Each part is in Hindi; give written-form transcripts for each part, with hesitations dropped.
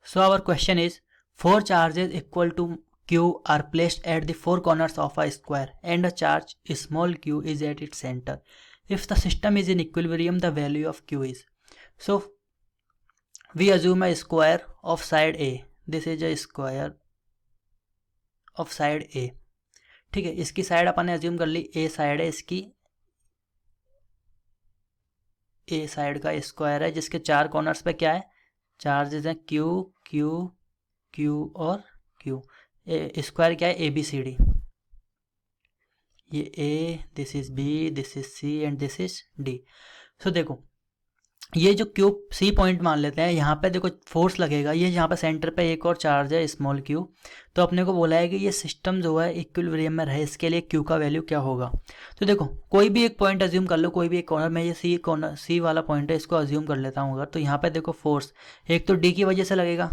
So our question is, four charges equal to q are placed at the four corners of a square and a charge small q is at its center. If the system is in equilibrium, the value of q is. So we assume a square of side A. This is a square of side A. ठीक है, इसकी साइड अपन ने अज्यूम कर ली A साइड है, इसकी A साइड का स्क्वायर है जिसके चार कॉर्नर्स पे क्या है, चार्जेस हैं Q Q Q और Q. स्क्वायर क्या है, ए बी सी डी. ये A, this is B, this is C and this is D. सो देखो ये जो क्यू सी पॉइंट मान लेते हैं, यहाँ पे देखो फोर्स लगेगा, ये यहाँ पे सेंटर पे एक और चार्ज है स्मॉल क्यू. तो अपने को बोला है कि ये सिस्टम जो है इक्विलिब्रियम में रहे, इसके लिए क्यू का वैल्यू क्या होगा. तो देखो कोई भी एक पॉइंट अज्यूम कर लो, कोई भी एक कॉर्नर में, ये सी कॉर्नर सी वाला पॉइंट है, इसको अज्यूम कर लेता हूँ अगर. तो यहाँ पे देखो फोर्स एक तो डी की वजह से लगेगा.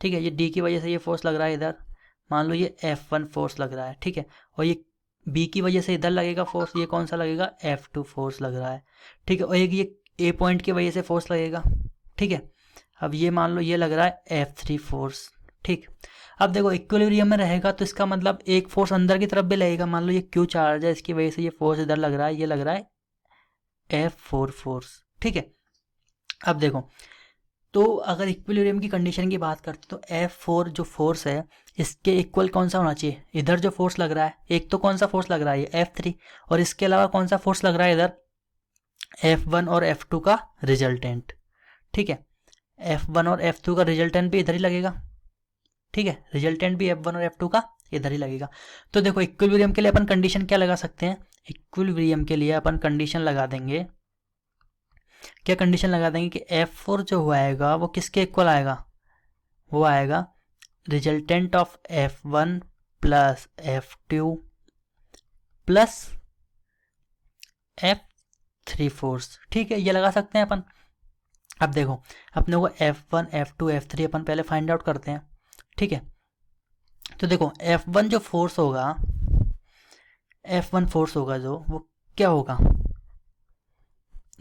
ठीक है, ये डी की वजह से ये फोर्स लग रहा है इधर, मान लो ये F1 फोर्स लग रहा है. ठीक है, और ये बी की वजह से इधर लगेगा फोर्स, ये कौन सा लगेगा, F2 फोर्स लग रहा है. ठीक है, और एक ये ए पॉइंट की वजह से फोर्स लगेगा. ठीक है, अब ये मान लो ये लग रहा है F3 फोर्स. ठीक, अब देखो इक्विलिब्रियम में रहेगा तो इसका मतलब एक फोर्स अंदर की तरफ भी लगेगा. मान लो ये क्यू चार्ज है, इसकी वजह से ये फोर्स इधर लग रहा है, ये लग रहा है F4 फोर्स. ठीक है, अब देखो तो अगर इक्विलिब्रियम की कंडीशन की बात करते तो F4 जो फोर्स है इसके इक्वल कौन सा होना चाहिए, इधर जो फोर्स लग रहा है, एक तो कौन सा फोर्स लग रहा है ये F3, और इसके अलावा कौन सा फोर्स लग रहा है इधर F1 और F2 का रिजल्टेंट. ठीक है, F1 और F2 का रिजल्टेंट भी इधर ही लगेगा. ठीक है, रिजल्टेंट भी F1 और F2 का इधर ही लगेगा. तो देखो इक्विलिब्रियम के लिए अपन कंडीशन क्या लगा सकते हैं, इक्विलिब्रियम के लिए अपन कंडीशन लगा देंगे, क्या कंडीशन लगा देंगे कि F4 जो आएगा वो किसके इक्वल आएगा, वो आएगा resultant of F1 plus F2 plus F3 force. ठीक है, ये लगा सकते हैं अपन. अब देखो अपने को F1 F2 F3 अपन पहले फाइंड आउट करते हैं. ठीक है, तो देखो F1 जो फोर्स होगा, F1 फोर्स होगा जो, वो क्या होगा,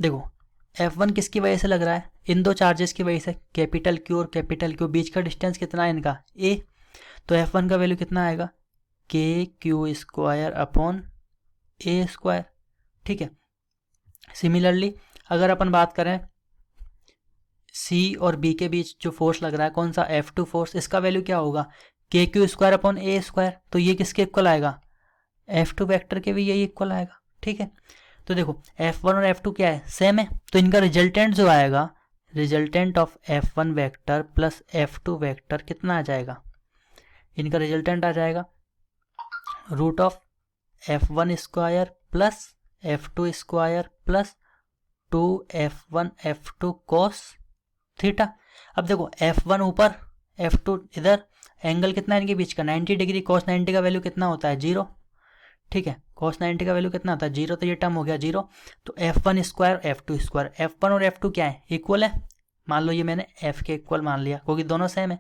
देखो F1 किसकी वजह से लग रहा है, इन दो चार्जेस की वजह से, कैपिटल Q और कैपिटल Q, बीच का डिस्टेंस कितना है इनका A. तो F1 का वैल्यू कितना आएगा, KQ square upon A square. ठीक है, सिमिलरली अगर अपन बात करें C और B के बीच जो फोर्स लग रहा है कौन सा, F2 फोर्स, इसका वैल्यू क्या होगा, KQ square upon A square. तो ये किसके इक्वल आएगा, F2 वेक्टर के भी यही इक्वल आएगा. ठीक है, तो देखो F1 और F2 क्या है, सेम है, तो इनका रिजल्टेंट जो आएगा, resultant of F1 vector plus F2 vector कितना आ जाएगा, इनका रिजल्टेंट आ जाएगा root of F1 square plus F2 square plus 2F1 F2 cos theta. अब देखो F1 ऊपर F2 इधर, एंगल कितना है इनके बीच का, 90 डिग्री. कॉस 90 का वैल्यू कितना होता है, 0. ठीक है, कॉस 90 का वैल्यू कितना होता है, 0. तो ये टर्म हो गया 0. तो F1 square F2 square, F1 और F2 क्या है, इक्वल है. मान लो ये मैंने F के इक्वल मान लिया क्योंकि दोनों सेम है.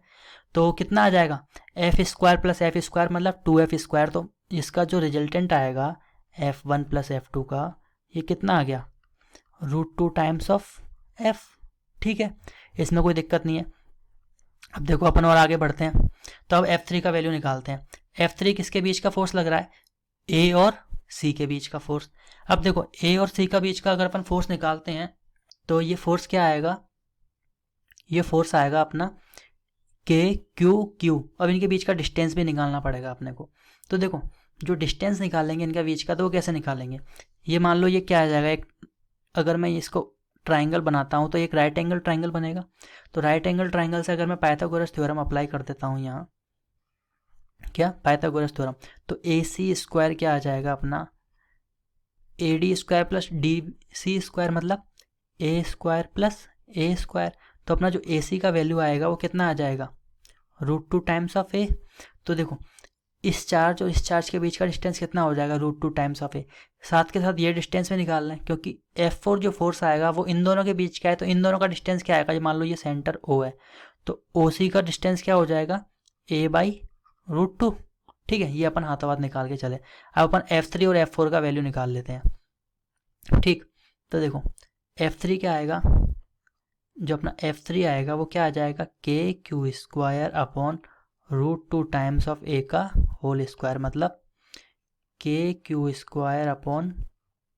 तो कितना आ जाएगा, F square plus F square मतलब 2F स्क्वायर. तो इसका जो रिजल्टेंट आएगा F1 प्लस F2 का, ये कितना आ गया, √2 टाइम्स ऑफ F. ठीक है, इसमें कोई दिक्कत नहीं है. अब देखो अपन और आगे बढ़ते हैं, तो अब F3 का वैल्यू निकालते हैं. F3 किसके बीच का फोर्स लग रहा है, A और C के बीच का फोर्स. अब देखो A और C का बीच का अगर अपन फोर्स निकालते हैं तो ये फोर्स क्या आएगा, ये फोर्स आएगा अपना KQQ. अब इनके बीच का डिस्टेंस भी निकालना पड़ेगा अपने को. तो देखो जो डिस्टेंस निकालेंगे इनके बीच का, तो वो कैसे निकालेंगे, ये मान लो ये क्या आ जाएगा, एक अगर मैं इसको ट्राइंगल बनाता हूँ तो एक राइट एंगल ट्राइंगल बनेगा. तो राइट एंगल ट्राइंगल से अगर मैं पाइथागोरस थ्योरम अप्लाई कर देता हूँ यहाँ, क्या पाइथागोरस थ्योरम, तो AC स्क्वायर क्या आ जाएगा अपना, AD square plus DC square मतलब A square plus A square. तो अपना जो AC का वैल्यू आएगा वो कितना आ जाएगा, √2 टाइम्स ऑफ A. तो देखो इस चार्ज और इस चार्ज के बीच का डिस्टेंस कितना हो जाएगा, √2 टाइम्स ऑफ A. साथ के साथ ये डिस्टेंस में निकालना है क्योंकि F4 जो फोर्स आएगा वो इन दोनों के बीच का है. तो इन दोनों का डिस्टेंस क्या आएगा, मान लो ये सेंटर O है, तो OC का डिस्टेंस क्या हो जाएगा, A/√2. ठीक है, ये अपन हाथों हाथ निकाल के चले. अब अपन F3 और F4 का वैल्यू निकाल लेते हैं. ठीक, तो देखो F3 क्या आएगा, जो अपना F3 आएगा वो क्या आ जाएगा, K Q square upon √2 times of A का होल स्क्वायर, मतलब के Q square upon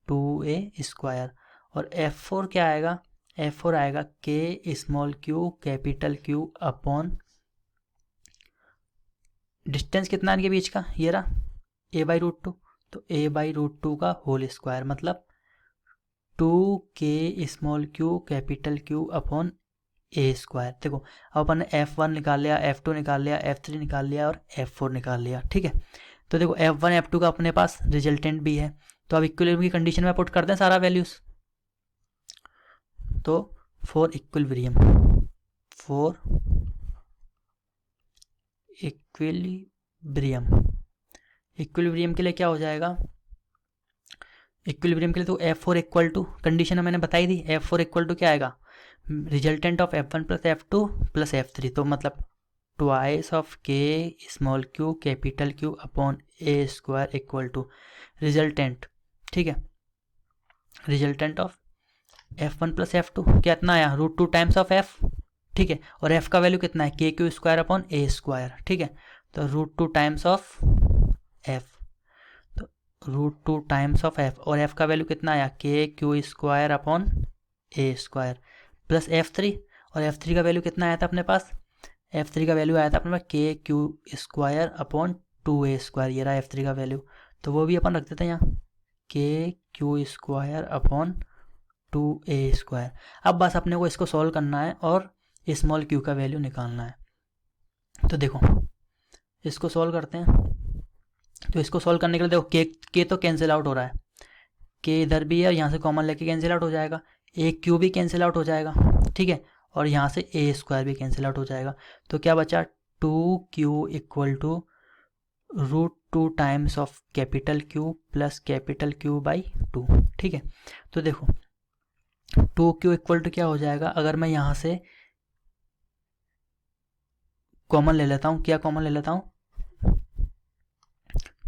2a square. और F4 क्या आएगा, F4 आएगा के small Q capital Q upon distance कितना इनके बीच का, ये रहा a/√2, तो a/√2 का होल स्क्वायर, मतलब 2k small Q capital Q upon ए स्क्वायर। देखो अब अपन ने F1 निकाल लिया, F2 निकाल लिया, F3 निकाल लिया और F4 निकाल लिया, ठीक है। तो देखो F1 F2 का अपने पास रिजल्टेंट भी है, तो अब इक्विलिब्रियम की कंडीशन में पुट करते हैं सारा वैल्यूज। तो फॉर इक्विलिब्रियम इक्विलिब्रियम के लिए क्या हो जाएगा, इक्विलिब्रियम के लिए तो F4 इक्वल टू, कंडीशन मैंने बताई थी, F4 इक्वल टू क्या आएगा, resultant of F1 plus F2 plus F3, तो मतलब twice of k small Q capital Q upon A square equal to resultant, ठीक है, resultant of F1 plus F2 कितना आया, √2 टाइम्स ऑफ F, ठीक है, और F का वैल्यू कितना है, के क्यू स्क्वायर अपॉन ए स्क्वायर, ठीक है, तो √2 टाइम्स ऑफ F, तो √2 टाइम्स ऑफ F, और F का वैल्यू कितना आया, के क्यू स्क्वायर अपॉन ए स्क्वायर प्लस F3, और F3 का वैल्यू कितना आया था अपने पास, F3 का वैल्यू आया था अपने पास के Q square upon 2a square, ये रहा F3 का वैल्यू, तो वो भी अपन रख देते हैं यहाँ, के Q square upon 2a square. अब बस अपने को इसको सॉल्व करना है और स्मॉल क्यू का वैल्यू निकालना है। तो देखो इसको सॉल्व करते हैं, तो इसको सॉल्व करने के लिए देखो के तो कैंसिल आउट हो रहा है, के इधर भी है और यहाँ से कॉमन लेके कैंसिल आउट हो जाएगा, ए क्यू भी कैंसिल आउट हो जाएगा, ठीक है, और यहाँ से ए स्क्वायर भी कैंसिल आउट हो जाएगा, तो क्या बचा 2q equal to √2 times of capital q plus capital q by 2, ठीक है। तो देखो 2q इक्वल टू क्या हो जाएगा, अगर मैं यहाँ से कॉमन ले लेता हूँ, क्या कॉमन ले लेता हूँ,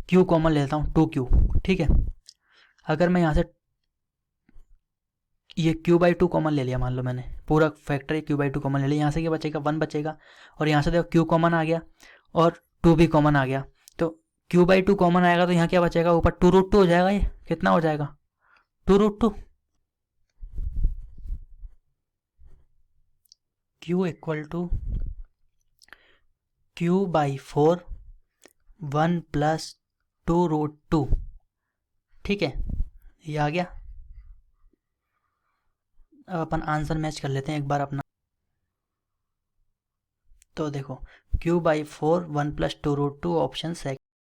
q कॉमन ले लेता हूँ, 2q, ठीक है, अगर मैं यहाँ से ये q/2 कॉमन ले लिया, मान लो मैंने पूरा फैक्टर q/2 कॉमन ले लिया, यहाँ से क्या बचेगा 1 बचेगा, और यहाँ से देखो q कॉमन आ गया और 2 भी कॉमन आ गया, तो q/2 कॉमन आएगा तो यहाँ क्या बचेगा, ऊपर 2√2 हो जाएगा, ये कितना हो जाएगा 2√2, q equal to q/4 1 plus 2√2, ठीक है, ये आ गया। अब अपन आंसर मैच कर लेते हैं एक बार अपना, तो देखो q/4 1 प्लस 2√2 ऑप्शन सेकंड